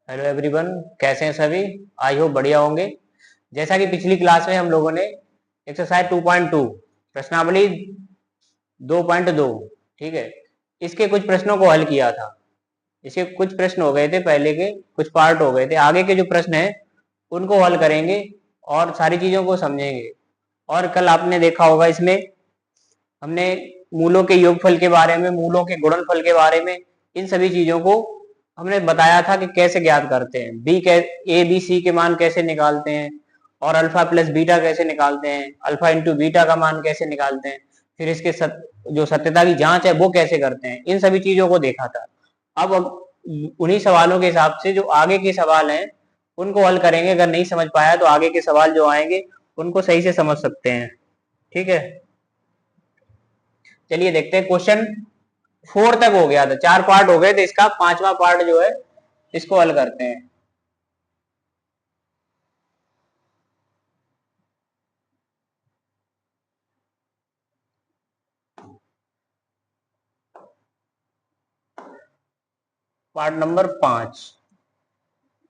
Hello everyone, कैसे हैं सभी। आई होप बढ़िया होंगे। जैसा कि पिछली क्लास में हम लोगों ने एक्सरसाइज 2.2 प्रश्नावली 2.2, ठीक है, इसके कुछ प्रश्नों को हल किया था। इसके कुछ प्रश्न हो गए थे, पहले के कुछ पार्ट हो गए थे। आगे के जो प्रश्न हैं उनको हल करेंगे और सारी चीजों को समझेंगे। और कल आपने देखा होगा, इसमें हमने मूलों के योगफल के बारे में, मूलों के गुणनफल के बारे में, इन सभी चीजों को हमने बताया था कि कैसे ज्ञात करते हैं, ए बी सी के मान कैसे निकालते हैं, और अल्फा प्लस बीटा कैसे निकालते हैं, अल्फा इंटू बीटा का मान कैसे निकालते हैं, फिर इसके जो सत्यता की जांच है वो कैसे करते हैं, इन सभी चीजों को देखा था। अब उन्हीं सवालों के हिसाब से जो आगे के सवाल हैं उनको हल करेंगे। अगर नहीं समझ पाया तो आगे के सवाल जो आएंगे उनको सही से समझ सकते हैं, ठीक है। चलिए देखते हैं। क्वेश्चन 4 तक हो गया था, 4 पार्ट हो गए थे, इसका 5वां पार्ट जो है इसको हल करते हैं। पार्ट नंबर 5,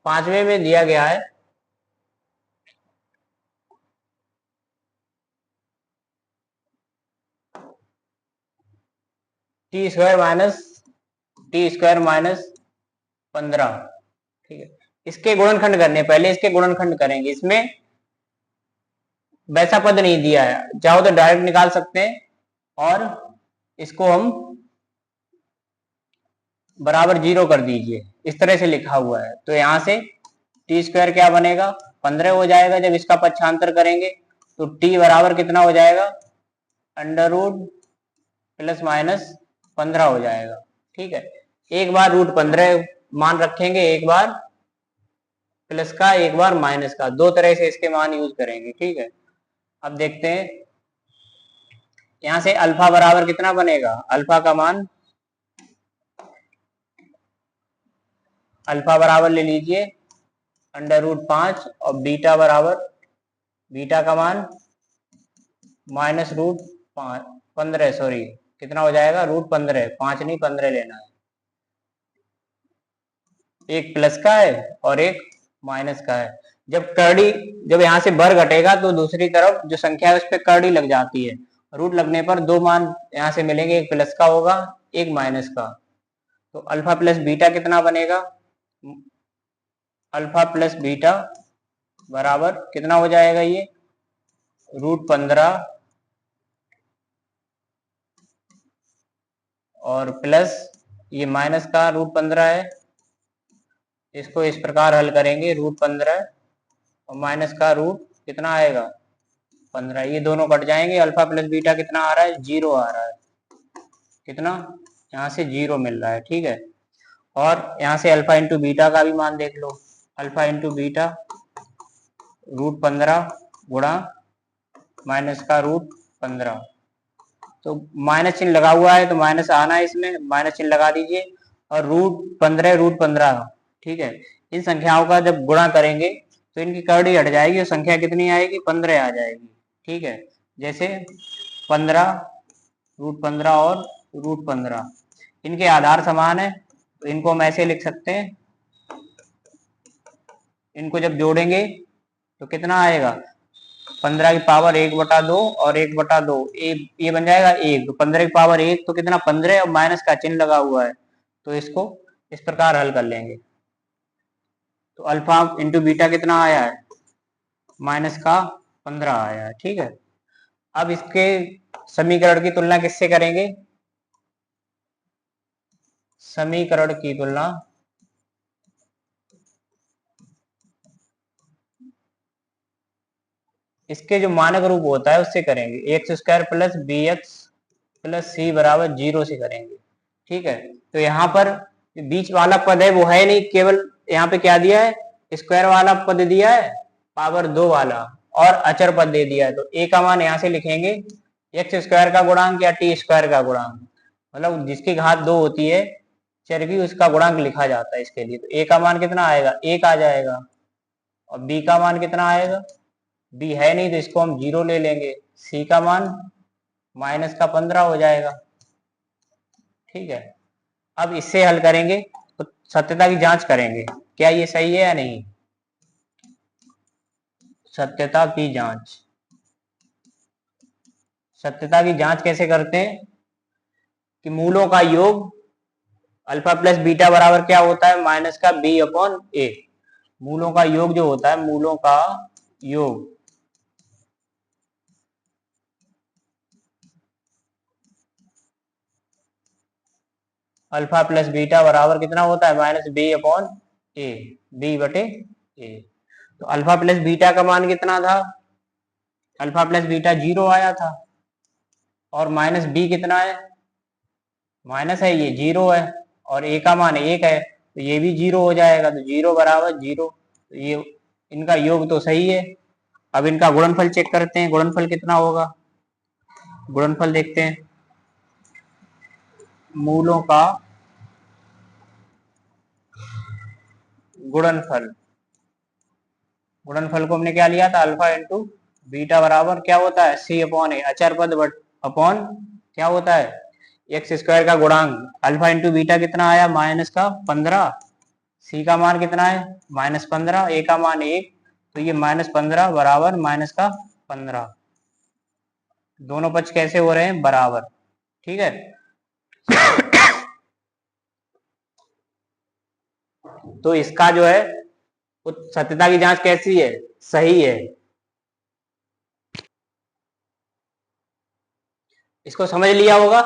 5वें में दिया गया है टी स्क्वायर माइनस 15, ठीक है। इसके गुणनखंड करने, पहले इसके गुणनखंड करेंगे। इसमें वैसा पद नहीं दिया है, चाहो तो डायरेक्ट निकाल सकते हैं और इसको हम बराबर 0 कर दीजिए, इस तरह से लिखा हुआ है। तो यहां से टी स्क्वायर क्या बनेगा, 15 हो जाएगा। जब इसका पक्षांतर करेंगे तो टी बराबर कितना हो जाएगा, अंडर रूट प्लस माइनस 15 हो जाएगा, ठीक है। एक बार रूट 15 मान रखेंगे, एक बार प्लस का, एक बार माइनस का, दो तरह से इसके मान यूज करेंगे, ठीक है। अब देखते हैं यहां से अल्फा बराबर कितना बनेगा, अल्फा का मान, अल्फा बराबर ले लीजिए अंडर रूट 5, और बीटा बराबर, बीटा का मान माइनस रूट 15, सॉरी कितना हो जाएगा, रूट 15, 5 नहीं 15 लेना है। एक प्लस का है और एक माइनस का है। जब यहां से बर घटेगा तो दूसरी तरफ जो संख्या है उस पर कर्डी लग जाती है। रूट लगने पर दो मान यहां से मिलेंगे, एक प्लस का होगा, एक माइनस का। तो अल्फा प्लस बीटा कितना बनेगा, अल्फा प्लस बीटा बराबर कितना हो जाएगा, ये रूट 15 और प्लस ये माइनस का रूट 15 है। इसको इस प्रकार हल करेंगे, रूट 15 और माइनस का रूट कितना आएगा 15, ये दोनों कट जाएंगे। अल्फा प्लस बीटा कितना आ रहा है, 0 आ रहा है। कितना, यहाँ से 0 मिल रहा है, ठीक है। और यहाँ से अल्फा इंटू बीटा का भी मान देख लो, अल्फा इंटू बीटा रूट 15 गुणा माइनस का रूट 15। तो माइनस चिन्ह लगा हुआ है तो माइनस आना है, इसमें माइनस चिन्ह लगा दीजिए। और रूट 15, ठीक है। इन संख्याओं का जब गुणा करेंगे तो इनकी कर्डी हट जाएगी और संख्या कितनी आएगी, 15 आ जाएगी, ठीक है। जैसे 15, रूट 15 और रूट 15 इनके आधार समान है, तो इनको हम ऐसे लिख सकते हैं। इनको जब जोड़ेंगे तो कितना आएगा, 15 की पावर 1/2 और 1/2, ये बन जाएगा 1। तो 15 की पावर 1 तो कितना, 15, और माइनस का चिन्ह लगा हुआ है, तो इसको इस प्रकार हल कर लेंगे। तो अल्फा इंटू बीटा कितना आया है, माइनस का 15 आया है, ठीक है। अब इसके समीकरण की तुलना किससे करेंगे, समीकरण की तुलना इसके जो मानक रूप होता है उससे करेंगे, X square plus B X plus C बराबर 0 से करेंगे, ठीक है। तो यहाँ पर बीच वाला पद है वो है नहीं, केवल यहाँ पे क्या दिया है, स्क्वायर वाला पद दिया है, पावर 2 वाला, और अचर पद दे दिया है। तो ए का मान यहाँ से लिखेंगे एक्स स्क्वायर का गुणांक या टी स्क्वायर का गुणांक, मतलब जिसकी घात 2 होती है चर की, उसका गुणांक लिखा जाता है इसके लिए। तो ए का मान कितना आएगा, 1 आ जाएगा। और बी का मान कितना आएगा, बी है नहीं तो इसको हम 0 ले लेंगे। सी का मान माइनस का 15 हो जाएगा, ठीक है। अब इससे हल करेंगे तो सत्यता की जांच करेंगे। क्या ये सही है या नहीं? सत्यता की जांच, सत्यता की जांच कैसे करते हैं कि मूलों का योग अल्फा प्लस बीटा बराबर क्या होता है, माइनस का बी अपॉन ए। मूलों का योग जो होता है, मूलों का योग अल्फा प्लस बीटा बराबर कितना होता है, माइनस बी अपॉन ए, बी बटे ए। तो अल्फा प्लस बीटा का मान कितना था, अल्फा प्लस बीटा 0 आया था, और माइनस बी कितना है, माइनस है, ये 0 है, और ए का मान 1 है, तो ये भी 0 हो जाएगा। तो 0 बराबर 0, तो ये इनका योग तो सही है। अब इनका गुणनफल चेक करते हैं, गुणनफल कितना होगा, गुणनफल देखते हैं। मूलों का गुणनफल, गुणनफल को हमने क्या लिया था, अल्फा इंटू बीटा बराबर क्या होता है, सी अपॉन ए, अचर पद अपॉन क्या होता है, एक्स स्क्वायर का गुणांक। अल्फा इंटू बीटा कितना आया, माइनस का 15, सी का मान कितना है, माइनस 15, ए का मान 1, तो ये माइनस 15 बराबर माइनस का 15। दोनों पक्ष कैसे हो रहे हैं, बराबर, ठीक है। तो इसका जो है सत्यता की जांच कैसी है, सही है। इसको समझ लिया होगा।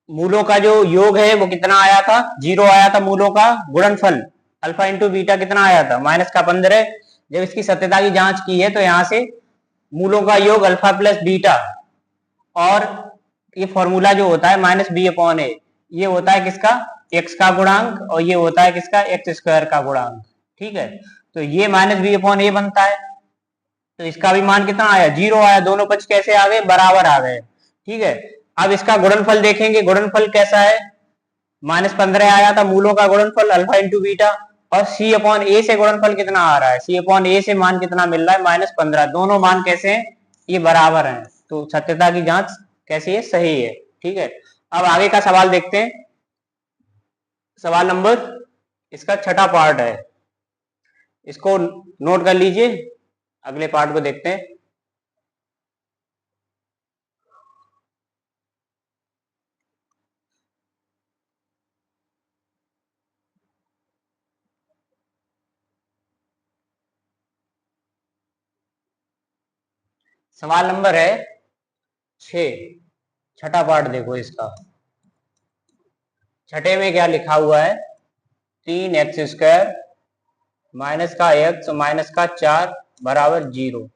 मूलों का जो योग है वो कितना आया था, 0 आया था। मूलों का गुणनफल अल्फा इंटू बीटा कितना आया था, माइनस का 15। जब इसकी सत्यता की जांच की है तो यहां से मूलों का योग अल्फा प्लस बीटा, और ये फॉर्मूला जो होता है माइनस बी अपॉन ए, ये होता है किसका, एक्स का गुणांक, और ये होता है किसका, एक्स स्क्वायर का गुणांक, ठीक है। तो ये माइनस बी अपॉन ए बनता है, तो इसका भी मान कितना आया, 0 आया। दोनों पक्ष कैसे आ गए, बराबर आ गए, ठीक है। अब इसका गुणनफल देखेंगे, गुणनफल कैसा है, माइनस 15 आया था मूलों का गुणनफल अल्फा इंटू बीटा, और सी अपॉन ए से गुणनफल कितना आ रहा है, सी अपॉन ए से मान कितना मिल रहा है, माइनस 15। दोनों मान कैसे हैं, ये बराबर हैं, तो सत्यता की जांच कैसी है, सही है, ठीक है। अब आगे का सवाल देखते हैं। सवाल नंबर, इसका छठा पार्ट है, इसको नोट कर लीजिए, अगले पार्ट को देखते हैं। सवाल नंबर है 6, छठा पार्ट देखो इसका। छठे में क्या लिखा हुआ है, 3x² माइनस का x माइनस का 4 बराबर 0,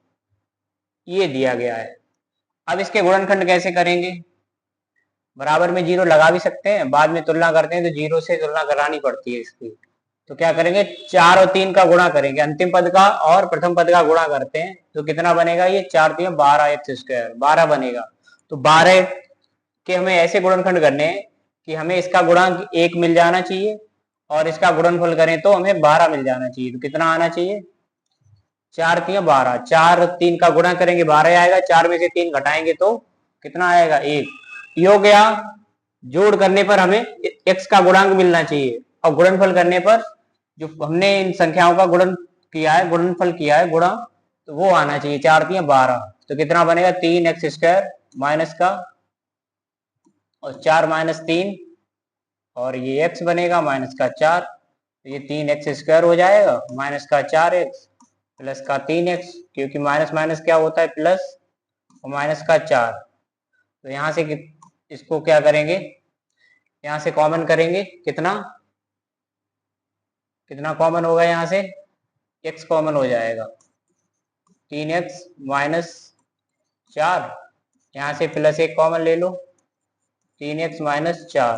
ये दिया गया है। अब इसके गुणनखंड कैसे करेंगे, बराबर में 0 लगा भी सकते हैं, बाद में तुलना करते हैं तो 0 से तुलना करानी पड़ती है इसकी। तो क्या करेंगे, 4 और 3 का गुणा करेंगे, अंतिम पद का और प्रथम पद का गुणा करते हैं, तो कितना बनेगा, ये 4 3 12 x², 12 बनेगा। तो 12 के हमें ऐसे गुणनखंड करने हैं कि हमें इसका गुणांक 1 मिल जाना चाहिए, और इसका गुणनफल करें तो हमें 12 मिल जाना चाहिए। तो कितना आना चाहिए, 4 3 12, 4 3 का गुणा करेंगे 12 आएगा, 4 में से 3 घटाएंगे तो कितना आएगा, 1। योग या जोड़ करने पर हमें x का गुणांक मिलना चाहिए, और गुणनफल करने पर जो हमने इन संख्याओं का गुणन किया है, गुणनफल किया है, गुणा, तो वो आना चाहिए, 4 3 12। तो कितना बनेगा, 3x² माइनस का, और 4 माइनस 3, और ये x बनेगा माइनस का 4, तो ये 3x² हो जाएगा, माइनस का 4x प्लस का 3x, क्योंकि माइनस माइनस क्या होता है, प्लस, और माइनस का 4। तो यहाँ से इसको क्या करेंगे, यहाँ से कॉमन करेंगे, कितना कितना कॉमन होगा, यहाँ से x कॉमन हो जाएगा, 3x माइनस 4, यहाँ से प्लस 1 कॉमन ले लो, 3x माइनस 4,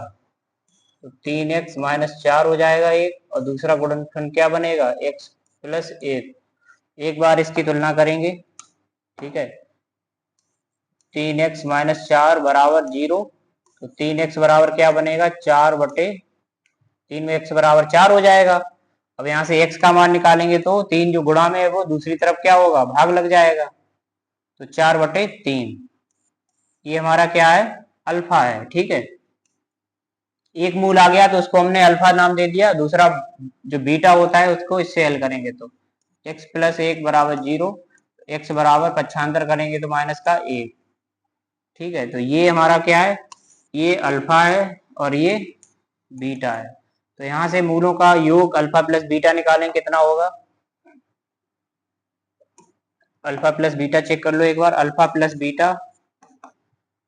तो 3x माइनस 4 हो जाएगा एक, और दूसरा गुणनखंड क्या बनेगा, x प्लस 1। एक बार इसकी तुलना करेंगे, ठीक है, 3x माइनस 4 बराबर 0, तो 3x बराबर क्या बनेगा, 4 बटे 3 में x बराबर 4 हो जाएगा। अब यहाँ से x का मान निकालेंगे तो 3 जो गुणा में है वो दूसरी तरफ क्या होगा, भाग लग जाएगा, तो 4 बटे 3, ये हमारा क्या है, अल्फा है, ठीक है। एक मूल आ गया तो उसको हमने अल्फा नाम दे दिया, दूसरा जो बीटा होता है उसको इससे हल करेंगे तो x प्लस 1 बराबर 0, x बराबर पक्षांतर करेंगे तो माइनस का 1। ठीक है, तो ये हमारा क्या है, ये अल्फा है और ये बीटा है। तो यहां से मूलों का योग अल्फा प्लस बीटा निकालें, कितना होगा, अल्फा प्लस बीटा चेक कर लो एक बार। अल्फा प्लस बीटा,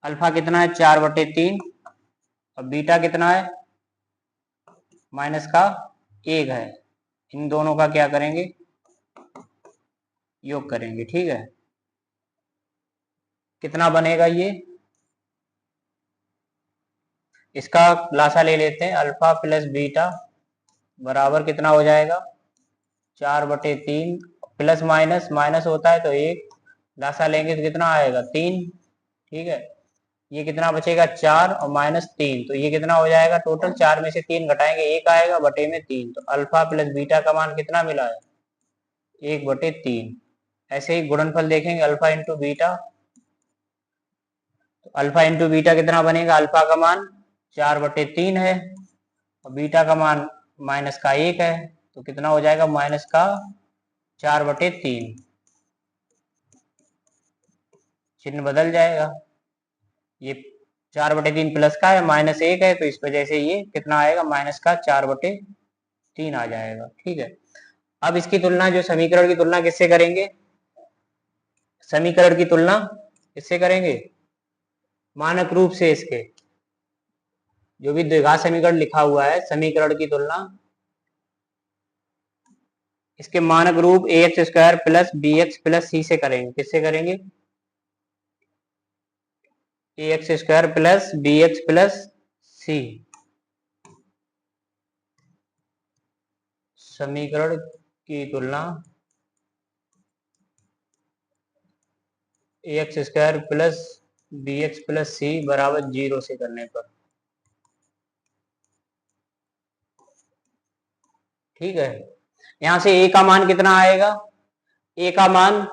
अल्फा कितना है 4/3 और बीटा कितना है माइनस का 1 है। इन दोनों का क्या करेंगे, योग करेंगे। ठीक है, कितना बनेगा ये, इसका लासा ले लेते हैं। अल्फा प्लस बीटा बराबर कितना हो जाएगा 4/3, प्लस माइनस माइनस होता है तो 1, लासा लेंगे तो कितना आएगा 3। ठीक है, ये कितना बचेगा 4 और -3, तो ये कितना हो जाएगा टोटल, 4 में से 3 घटाएंगे 1 आएगा बटे में 3, तो अल्फा प्लस बीटा का मान कितना मिला है 1/3। ऐसे ही गुणनफल देखेंगे अल्फा इंटू बीटा, तो अल्फा इंटू बीटा कितना बनेगा, अल्फा का मान 4/3 है और बीटा का मान माइनस का 1 है, तो कितना हो जाएगा माइनस का 4/3, चिन्ह बदल जाएगा। ये 4/3 प्लस का है, -1 है, तो इस वजह से ये कितना आएगा माइनस का 4/3 आ जाएगा। ठीक है, अब इसकी तुलना, जो समीकरण की तुलना किससे करेंगे, समीकरण की तुलना किससे करेंगे, मानक रूप से। इसके जो भी द्विघात समीकरण लिखा हुआ है, समीकरण की तुलना इसके मानक रूप ax² plus bx plus c से करेंगे। किससे करेंगे, ax² plus bx plus c, समीकरण की तुलना ax² plus bx plus c बराबर 0 से करने पर। ठीक है, यहां से a का मान कितना आएगा, a का मान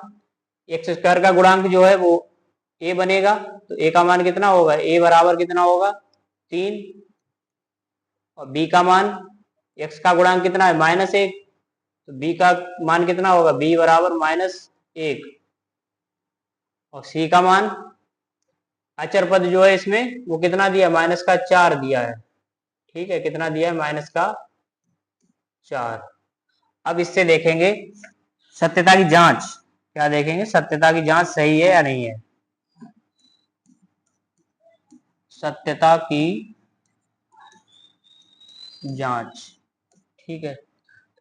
x² का गुणांक जो है वो a बनेगा, तो a का मान कितना होगा, a बराबर कितना होगा 3, और b का मान, x का गुणांक कितना है -1, तो b का मान कितना होगा, b बराबर -1, और c का मान, अचर पद जो है इसमें वो कितना दिया, -4 दिया है। ठीक है, कितना दिया है, -4। अब इससे देखेंगे सत्यता की जांच, क्या देखेंगे, सत्यता की जांच सही है या नहीं है, सत्यता की जांच। ठीक है,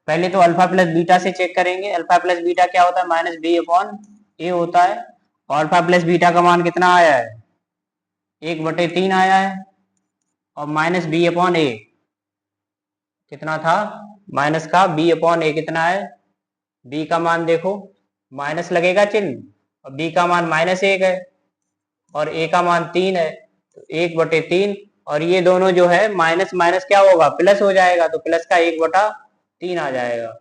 पहले तो अल्फा प्लस बीटा से चेक करेंगे। अल्फा प्लस बीटा क्या होता है, -b/a होता है, और अल्फा प्लस बीटा का मान कितना आया है 1/3 आया है, और -b/a कितना था, माइनस का b/a कितना है, b का मान देखो, माइनस लगेगा चिन्ह, और b का मान -1 है और a का मान 3 है, तो 1/3, और ये दोनों जो है माइनस माइनस क्या होगा, प्लस हो जाएगा, तो प्लस का 1/3 आ जाएगा,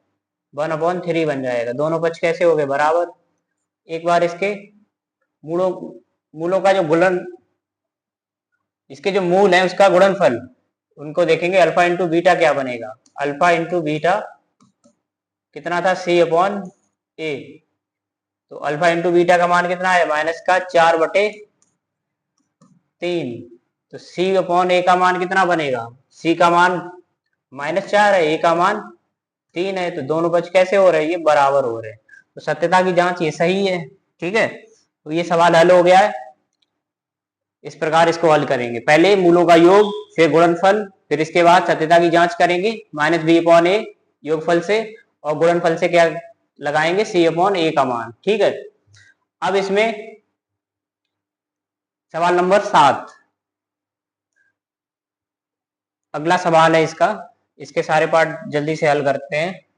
1/3 बन जाएगा। दोनों पक्ष कैसे हो गए बराबर। एक बार इसके मूलों मूलों का जो गुणन, इसके जो मूल है उसका गुणनफल, उनको देखेंगे। अल्फा इंटू बीटा क्या बनेगा, अल्फा इंटू बीटा कितना था c/a, तो अल्फा इंटू बीटा का मान कितना है माइनस का 4/3, तो c/a का मान कितना बनेगा, c का मान -4 है, a का मान 3 है, तो दोनों पक्ष कैसे हो रहे हैं, ये बराबर हो रहे हैं, तो सत्यता की जांच ये सही है। ठीक है, तो ये सवाल हल हो गया है। इस प्रकार इसको हल करेंगे, पहले मूलों का योग, फिर गुणनफल, फिर इसके बाद सत्यता की जांच करेंगे -b/a योगफल से, और गुणनफल से क्या लगाएंगे, c/a का मान। ठीक है, अब इसमें सवाल नंबर 7, अगला सवाल है इसका, इसके सारे पार्ट जल्दी से हल करते हैं।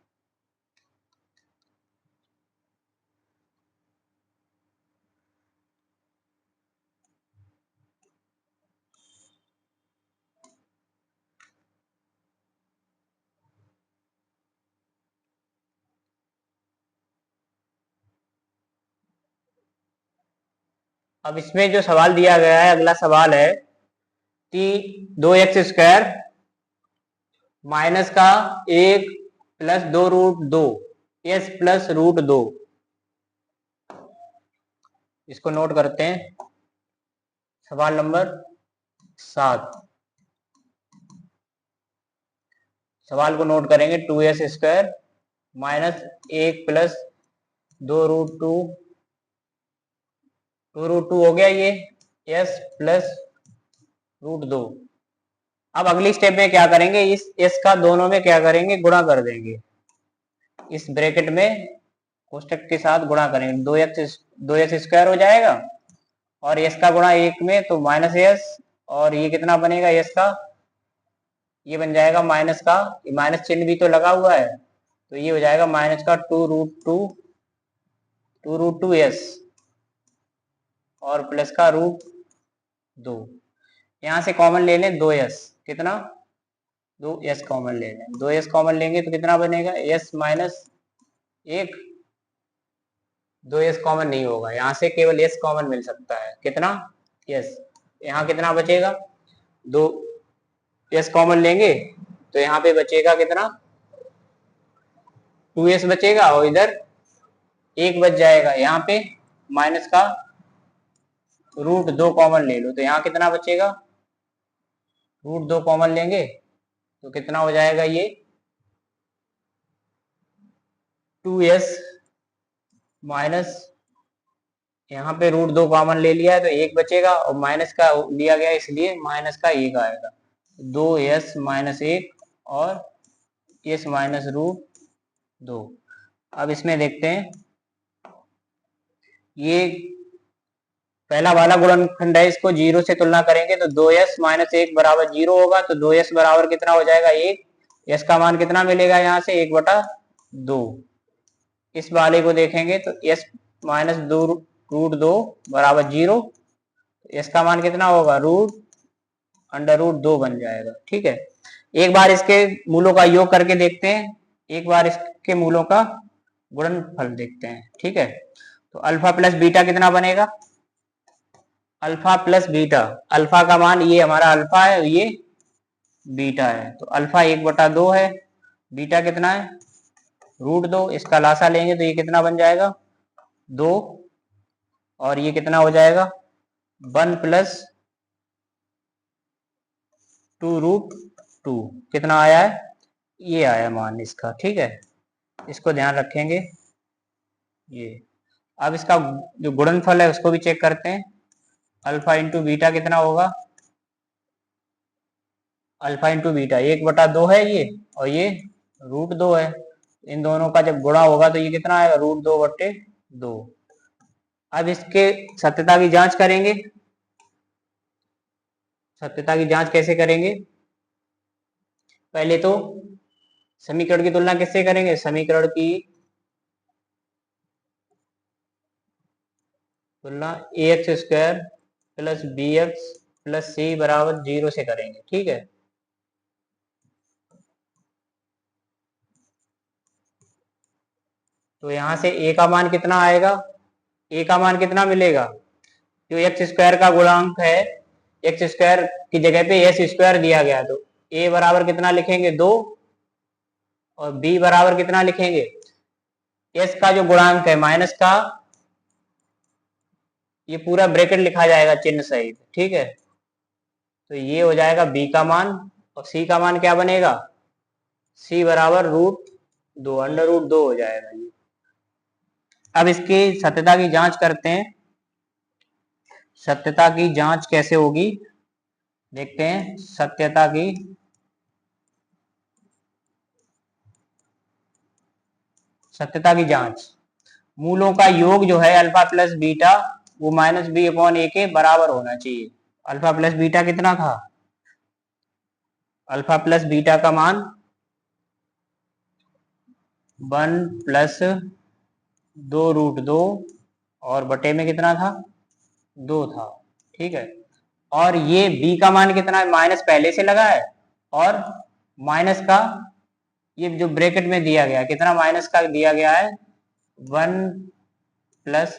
अब इसमें जो सवाल दिया गया है, अगला सवाल है दो एक्स स्क्वायर माइनस का 1 प्लस 2√2 एस प्लस √2। इसको नोट करते हैं। सवाल नंबर 7, सवाल को नोट करेंगे। 2s² माइनस 1 प्लस 2√2 हो गया ये s प्लस √2। अब अगली स्टेप में क्या करेंगे, इस s का दोनों में क्या करेंगे, गुणा कर देंगे। इस ब्रैकेट में कोष्टक के साथ गुणा करेंगे। 2s² हो जाएगा और s का गुणा 1 में तो माइनस s, और ये कितना बनेगा s का, ये बन जाएगा माइनस का, माइनस चिन्ह भी तो लगा हुआ है, तो ये हो जाएगा माइनस का 2√2s और प्लस का √2। यहां से कॉमन ले लें 2s, कितना 2s कॉमन ले लें। 2s कॉमन लेंगे तो कितना बनेगा s माइनस 1। 2s कॉमन नहीं होगा, यहाँ से केवल s कॉमन मिल सकता है। कितना s, यहाँ कितना बचेगा, 2s कॉमन लेंगे तो यहाँ पे बचेगा कितना 2s बचेगा, और इधर 1 बच जाएगा। यहाँ पे माइनस का √2 कॉमन ले लो तो यहाँ कितना बचेगा, √2 कॉमन लेंगे तो कितना हो जाएगा, ये 2s माइनस, यहाँ पे √2 कॉमन ले लिया है तो 1 बचेगा, और माइनस का लिया गया इसलिए माइनस का 1 आएगा। 2s माइनस 1 और s माइनस √2। अब इसमें देखते हैं, ये पहला वाला गुणनखंड है, इसको 0 से तुलना करेंगे तो 2s माइनस 1 बराबर 0 होगा, तो 2s बराबर कितना हो जाएगा 1। s का मान कितना मिलेगा यहाँ से 1/2। इस वाले को देखेंगे तो s माइनस √2 बराबर 0, s का मान कितना होगा √2 बन जाएगा। ठीक है, एक बार इसके मूलों का योग करके देखते हैं, एक बार इसके मूलों का गुणनफल देखते हैं। ठीक है, तो अल्फा प्लस बीटा कितना बनेगा, अल्फा प्लस बीटा, अल्फा का मान ये हमारा अल्फा है, ये बीटा है, तो अल्फा 1/2 है, बीटा कितना है √2। इसका लासा लेंगे तो ये कितना बन जाएगा 2, और ये कितना हो जाएगा 1 प्लस 2√2। कितना आया है, ये आया मान इसका। ठीक है, इसको ध्यान रखेंगे ये। अब इसका जो गुणनफल है उसको भी चेक करते हैं। अल्फा इंटू बीटा कितना होगा, अल्फा इंटू बीटा 1/2 है ये, और ये √2 है। इन दोनों का जब गुणा होगा तो ये कितना आएगा √2/2। अब इसके सत्यता की जांच करेंगे। सत्यता की जांच कैसे करेंगे, पहले तो समीकरण की तुलना किससे करेंगे, समीकरण की तुलना ax² plus bx plus c बराबर 0 से करेंगे। ठीक है, तो यहां से a का मान कितना आएगा, a का मान कितना मिलेगा, जो x² का गुणांक है, x² की जगह पे s² दिया गया, तो a बराबर कितना लिखेंगे 2, और b बराबर कितना लिखेंगे, s का जो गुणांक है माइनस का, ये पूरा ब्रैकेट लिखा जाएगा चिन्ह सहित। ठीक है, तो ये हो जाएगा b का मान, और c का मान क्या बनेगा, c बराबर √2 √2 हो जाएगा ये। अब इसकी सत्यता की जांच करते हैं। सत्यता की जांच कैसे होगी देखते हैं। सत्यता की जांच, मूलों का योग जो है अल्फा प्लस बीटा वो -b/a के बराबर होना चाहिए। अल्फा प्लस बीटा कितना था, अल्फा प्लस बीटा का मान 1 प्लस 2√2 और बटे में कितना था 2 था। ठीक है, और ये b का मान कितना है, माइनस पहले से लगा है, और माइनस का ये जो ब्रैकेट में दिया गया कितना माइनस का दिया गया है 1 प्लस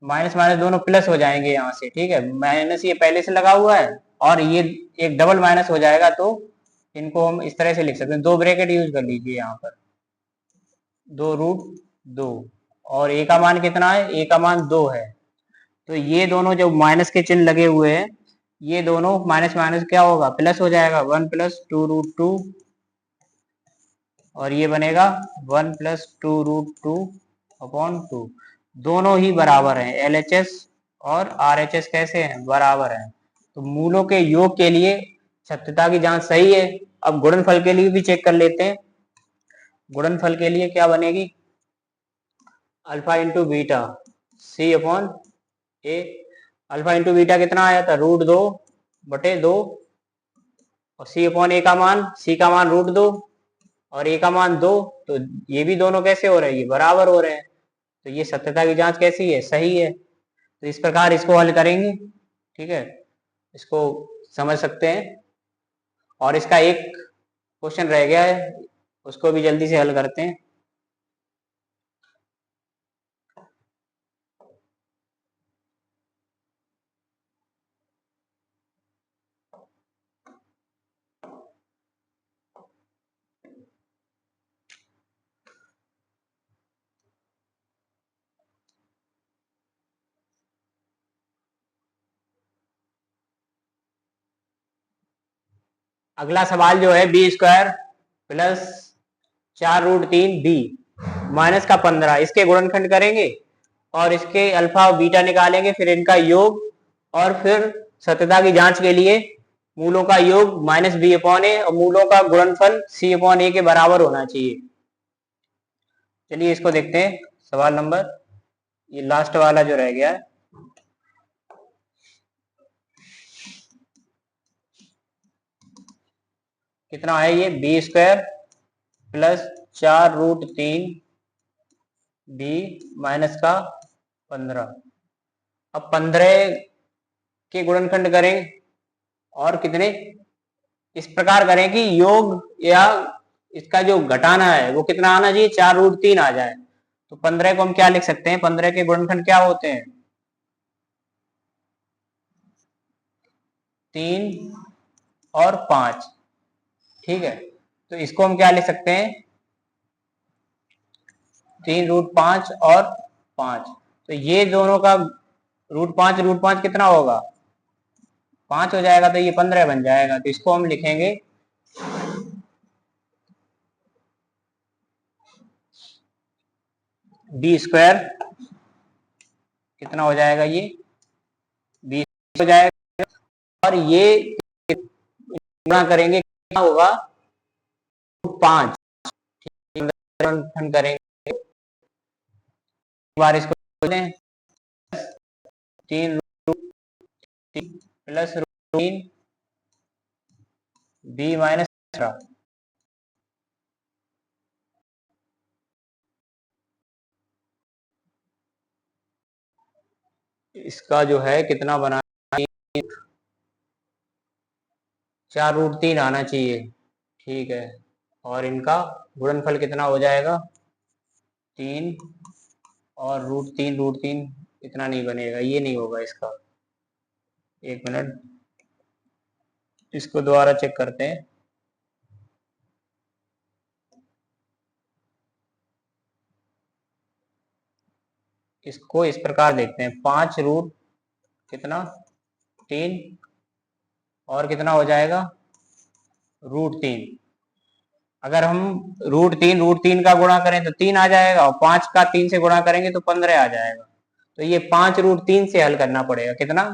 माइनस माइनस दोनों प्लस हो जाएंगे यहाँ से, ठीक है। माइनस ये पहले से लगा हुआ है और ये एक डबल माइनस हो जाएगा, तो इनको हम इस तरह से लिख सकते हैं। दो ब्रैकेट यूज कर लीजिए यहाँ पर, 2√2, और ए का मान कितना है, ए का मान 2 है। तो ये दोनों जो माइनस के चिन्ह लगे हुए हैं, ये दोनों माइनस माइनस क्या होगा, प्लस हो जाएगा। 1 + 2√2, और ये बनेगा 1 + 2√2/2। दोनों ही बराबर हैं, LHS और RHS कैसे हैं, बराबर हैं। तो मूलों के योग के लिए सत्यता की जांच सही है। अब गुणनफल के लिए भी चेक कर लेते हैं। गुणनफल के लिए क्या बनेगी, alpha into beta C/A। Alpha into beta कितना आया था, √2/2, और C/A का मान, C का मान √2 और A का मान 2। तो ये भी दोनों कैसे हो रहे हैं, ये बराबर हो रहे हैं। तो ये सत्यता की जांच कैसी है, सही है। तो इस प्रकार इसको हल करेंगे, ठीक है, इसको समझ सकते हैं। और इसका एक क्वेश्चन रह गया है, उसको भी जल्दी से हल करते हैं। अगला सवाल जो है, B² प्लस 4√3B माइनस का 15, इसके गुणनखंड करेंगे और इसके अल्फा और बीटा निकालेंगे, फिर इनका योग, और फिर सत्यता की जांच के लिए मूलों का योग -B/A और मूलों का गुणनफल C/A के बराबर होना चाहिए। चलिए इसको देखते हैं, सवाल नंबर, ये लास्ट वाला जो रह गया है। कितना है ये, B² प्लस 4√3B माइनस का 15। अब 15 के गुणनखंड करें, और कितने, इस प्रकार करें कि योग या इसका जो घटाना है वो कितना आना चाहिए, 4√3 आ जाए। तो 15 को हम क्या लिख सकते हैं, 15 के गुणनखंड क्या होते हैं, 3 और 5, ठीक है। तो इसको हम क्या लिख सकते हैं, 3√5 और 5। तो ये दोनों का √5 कितना होगा, 5 हो जाएगा, तो ये 15 बन जाएगा। तो इसको हम लिखेंगे B² कितना हो जाएगा, ये 20 हो जाएगा, और ये गुणा करेंगे, क्या होगा, 5 करेंगे, एक बार इसको लें, 3 प्लस 3B माइनस 15। इसका जो है कितना बना, 4√3 आना चाहिए, ठीक है। और इनका गुणनफल कितना हो जाएगा, 3 और √3 इतना नहीं बनेगा, ये नहीं होगा इसका। एक मिनट, इसको दोबारा चेक करते हैं। इसको इस प्रकार देखते हैं, 5 रूट कितना, 3, और कितना हो जाएगा, √3। अगर हम √3 का गुणा करें तो 3 आ जाएगा, और 5 का 3 से गुणा करेंगे तो 15 आ जाएगा। तो ये 5√3 से हल करना पड़ेगा, कितना,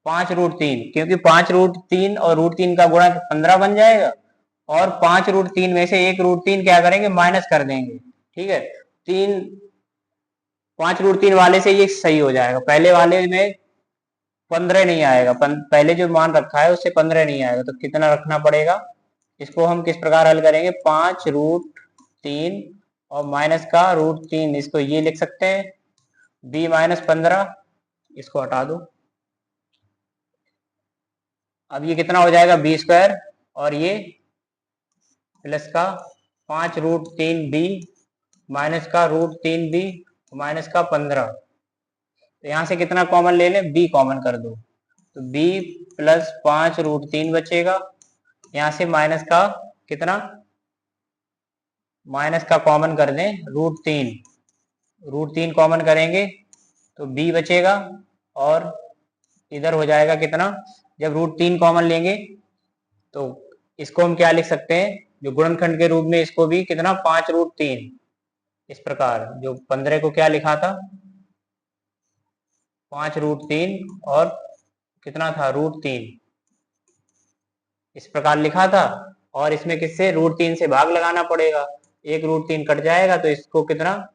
5√3, क्योंकि 5√3 और √3 का गुणा 15 बन जाएगा, और 5√3 में से 1√3 क्या करेंगे, माइनस कर देंगे, ठीक है। 5√3 वाले से ये सही हो जाएगा, पहले वाले में 15 नहीं आएगा, पहले जो मान रखा है उससे 15 नहीं आएगा, तो कितना रखना पड़ेगा। इसको हम किस प्रकार हल करेंगे, 5√3 और माइनस का √3, इसको ये लिख सकते हैं, B माइनस 15, इसको हटा दो। अब ये कितना हो जाएगा, B² और ये प्लस का 5√3B माइनस का √3B माइनस का 15। तो यहाँ से कितना कॉमन ले लें, b कॉमन कर दो, तो b प्लस 5√3 बचेगा। यहाँ से माइनस का कितना, माइनस का कॉमन कर दें √3, √3 कॉमन करेंगे तो b बचेगा, और इधर हो जाएगा कितना, जब √3 कॉमन लेंगे तो इसको हम क्या लिख सकते हैं, जो गुणनखंड के रूप में इसको भी कितना 5√3, इस प्रकार जो 15 को क्या लिखा था 5√3 और कितना था √3, इस प्रकार लिखा था। और इसमें किससे √3 से भाग लगाना पड़ेगा, एक √3 कट जाएगा तो इसको कितना,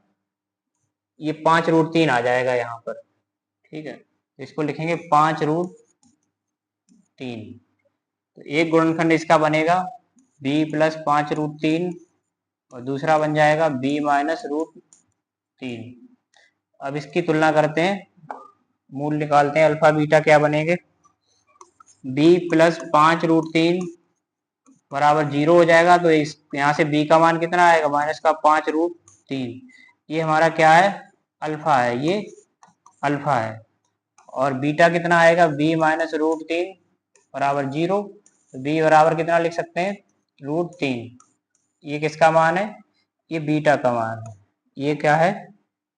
ये 5√3 आ जाएगा यहाँ पर, ठीक है। तो इसको लिखेंगे 5√3। तो एक गुणनखंड इसका बनेगा b प्लस 5√3 और दूसरा बन जाएगा b माइनस √3। अब इसकी तुलना करते हैं, मूल निकालते हैं, अल्फा बीटा क्या बनेंगे, b प्लस 5√3 बराबर 0 हो जाएगा। तो इस यहाँ से b का मान कितना आएगा, माइनस का 5√3। ये हमारा क्या है, अल्फा है, ये अल्फा है। और बीटा कितना आएगा, b माइनस √3 बराबर 0। तो b बराबर कितना लिख सकते हैं, √3। ये किसका मान है, ये बीटा का मान है, ये क्या है,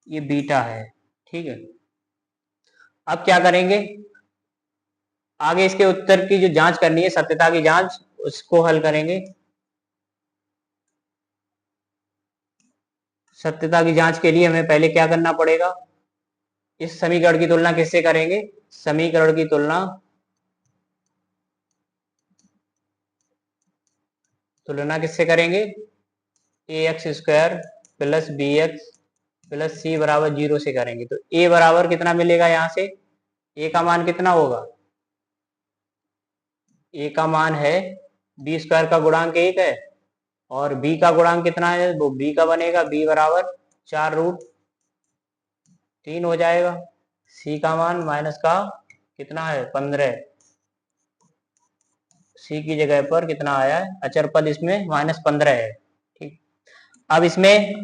ये बीटा है, ठीक है। अब क्या करेंगे, आगे इसके उत्तर की जो जांच करनी है, सत्यता की जांच, उसको हल करेंगे। सत्यता की जांच के लिए हमें पहले क्या करना पड़ेगा, इस समीकरण की तुलना किससे करेंगे, समीकरण की तुलना किससे करेंगे, ax² plus bx plus c बराबर 0 से करेंगे। तो a बराबर कितना मिलेगा, यहाँ से a का मान कितना होगा, a का मान है b² का गुणांक 1 है, और b का गुणांक कितना है, वो b का बनेगा, b बराबर 4√3 हो जाएगा। c का मान माइनस का कितना है 15, c की जगह पर कितना आया है, अचर पद इसमें -15 है, ठीक। अब इसमें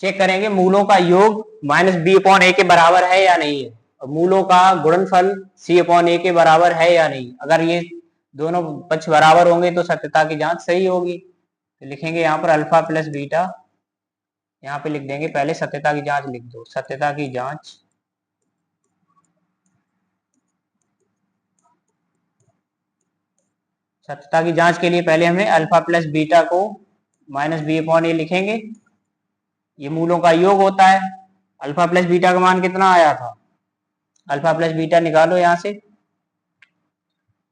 चेक करेंगे मूलों का योग -b/a के बराबर है या नहीं है, और मूलों का गुणनफल c/a के बराबर है या नहीं। अगर ये दोनों पक्ष बराबर होंगे तो सत्यता की जांच सही होगी। तो लिखेंगे यहाँ पर अल्फा प्लस बीटा, यहाँ पे लिख देंगे, पहले सत्यता की जांच लिख दो, सत्यता की जांच, सत्यता की जांच के लिए पहले हमें अल्फा प्लस बीटा को -b/a लिखेंगे, ये मूलों का योग होता है। अल्फा प्लस बीटा का मान कितना आया था, अल्फा प्लस बीटा निकालो, यहाँ से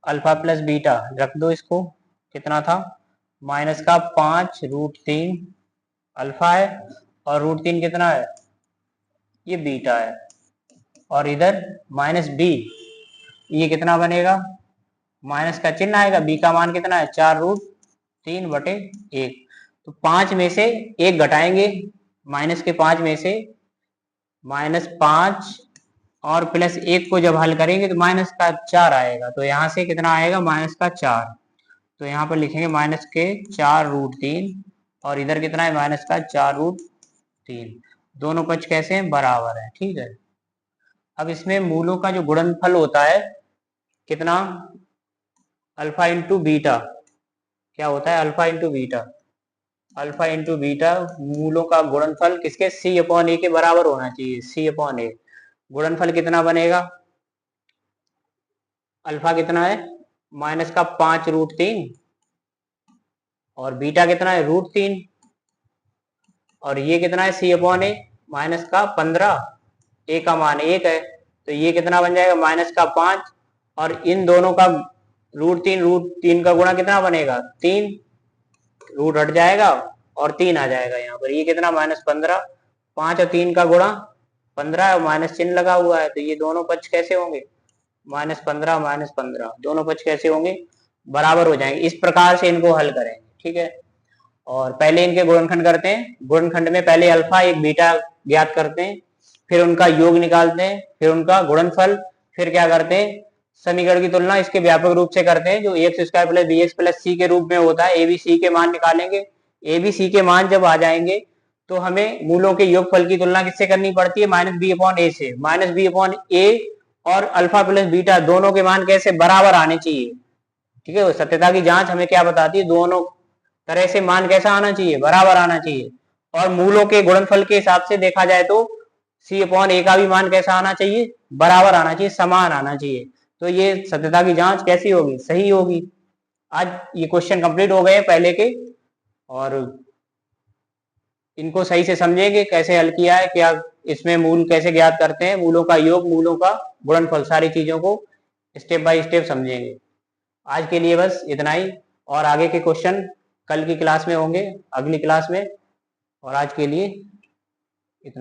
अल्फा प्लस बीटा रख दो, इसको कितना था माइनस का 5√3 अल्फा है, और √3 कितना है, ये बीटा है, और इधर -b, ये कितना बनेगा, माइनस का चिन्ह आएगा, b का मान कितना है 4√3/1। तो 5 में से 1 घटाएंगे, माइनस के 5 में से -5 और +1 को जब हल करेंगे तो माइनस का 4 आएगा। तो यहाँ से कितना आएगा, माइनस का 4। तो यहाँ पर लिखेंगे माइनस के 4√3, और इधर कितना है, माइनस का 4√3। दोनों पक्ष कैसे हैं, बराबर है, ठीक है। अब इसमें मूलों का जो गुणनफल होता है कितना, अल्फा इंटू बीटा, क्या होता है, alpha into beta, alpha into beta मूलों का गुणनफल किसके, c/a के बराबर होना चाहिए, c/a। गुणनफल कितना बनेगा, अल्फा कितना है माइनस का 5√3, और बीटा कितना है √3, और ये कितना है c/a माइनस का 15, a का मान 1 है, तो ये कितना बन जाएगा माइनस का 5, और इन दोनों का √3 का गुणा कितना बनेगा 3, रूट हट जाएगा और 3 आ जाएगा यहाँ पर, ये कितना -15, 5 और 3 का गुणा 15 और माइनस चिन्ह लगा हुआ है, तो ये दोनों पक्ष कैसे होंगे, -15 दोनों पक्ष कैसे होंगे, बराबर हो जाएंगे। इस प्रकार से इनको हल करेंगे, ठीक है। और पहले इनके गुणनखंड करते हैं, गुणनखंड में पहले अल्फा एक बीटा ज्ञात करते हैं, फिर उनका योग निकालते हैं, फिर उनका गुणनफल, फिर क्या करते हैं, समीकरण की तुलना इसके व्यापक रूप से करते हैं, जो ax² plus bx plus c के रूप में होता है, abc के मान निकालेंगे। abc के मान जब आ जाएंगे तो हमें मूलों के योगफल की तुलना किससे करनी पड़ती है? माइनस बी अपॉन ए से। माइनस बी अपॉन ए और अल्फा प्लस बीटा दोनों के मान कैसे? बराबर आने चाहिए। ठीक है, सत्यता की जांच हमें क्या बताती है? दोनों तरह से मान कैसा आना चाहिए? बराबर आना चाहिए। और मूलों के गुणनफल के हिसाब से देखा जाए तो सी अपॉन ए का भी मान कैसा आना चाहिए? बराबर आना चाहिए, समान आना चाहिए। तो ये सत्यता की जांच कैसी होगी? सही होगी। आज ये क्वेश्चन कंप्लीट हो गए पहले के, और इनको सही से समझेंगे कैसे हल किया है, क्या इसमें मूल कैसे ज्ञात करते हैं, मूलों का योग, मूलों का गुणनफल, सारी चीजों को स्टेप बाय स्टेप समझेंगे। आज के लिए बस इतना ही, और आगे के क्वेश्चन कल की क्लास में होंगे, अगली क्लास में। और आज के लिए